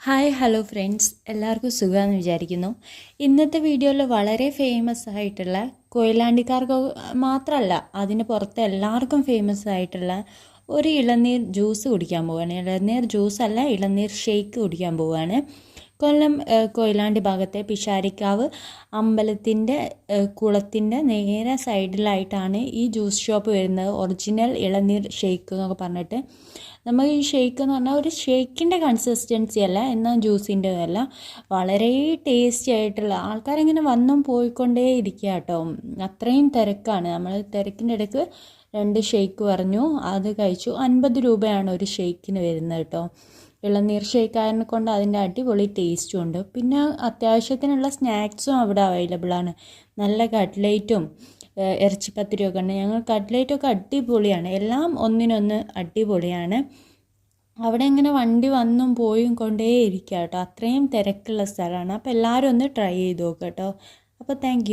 Hi hello friends, എല്ലാവർക്കും സുഖമാണെന്ന് വിചാരിക്കുന്നു. ഇന്നത്തെ വീഡിയോയിൽ വളരെ ഫേമസ് ആയിട്ടുള്ള കൊയിലാണ്ടിക്കാർക്ക് മാത്രമല്ല, അതിന് പുറത്ത് എല്ലാവർക്കും ഫേമസ് ആയിട്ടുള്ള ഒരു ഇളനീർ ജ്യൂസ് കുടിക്കാൻ പോവുകയാണ്. ഇളനീർ ജ്യൂസ് അല്ല, ഇളനീർ ഷേക്ക് കുടിക്കാൻ പോവുകയാണ്. കൊല്ലം കൊയിലാണ്ടി ഭാഗത്തെ പിഷാരിക്കാവ് അമ്പലത്തിൻ്റെ കുളത്തിൻ്റെ നേരെ സൈഡിലായിട്ടാണ് ഈ ജ്യൂസ് ഷോപ്പ് വരുന്നത്. ഒറിജിനൽ ഇളനീർ ഷേക്ക് എന്നൊക്കെ പറഞ്ഞിട്ട്, നമ്മൾ ഈ ഷേക്ക് എന്ന് പറഞ്ഞാൽ ഒരു ഷേക്കിൻ്റെ കൺസിസ്റ്റൻസി അല്ല, എന്നാൽ ജ്യൂസിൻ്റെ അല്ല, വളരെ ടേസ്റ്റി ആയിട്ടുള്ള ആൾക്കാരിങ്ങനെ വന്നും പോയിക്കൊണ്ടേ ഇരിക്കുക കേട്ടോ. അത്രയും തിരക്കാണ്. നമ്മൾ തിരക്കിൻ്റെ ഇടയ്ക്ക് 2 ഷേക്ക് പറഞ്ഞു, അത് കഴിച്ചു. 50 രൂപയാണ് ഒരു ഷേക്കിന് വരുന്നത് കേട്ടോ. ഇളനീർ ഷേക്ക് ആയതിനെ കൊണ്ട് അതിൻ്റെ അടിപൊളി ടേസ്റ്റും ഉണ്ട്. പിന്നെ അത്യാവശ്യത്തിനുള്ള സ്നാക്സും അവിടെ അവൈലബിൾ ആണ്. നല്ല കട്ട്ലേറ്റും ഇറച്ചിപ്പത്തിരിയൊക്കെ ഉണ്ട്. ഞങ്ങൾ കട്ട്ലേറ്റൊക്കെ അടിപൊളിയാണ്, എല്ലാം ഒന്നിനൊന്ന് അടിപൊളിയാണ്. അവിടെ ഇങ്ങനെ വണ്ടി വന്നും പോയും കൊണ്ടേ ഇരിക്കുക കേട്ടോ. അത്രയും തിരക്കുള്ള സ്ഥലമാണ്. അപ്പോൾ എല്ലാവരും ഒന്ന് ട്രൈ ചെയ്ത് നോക്കുക കേട്ടോ. അപ്പോൾ താങ്ക്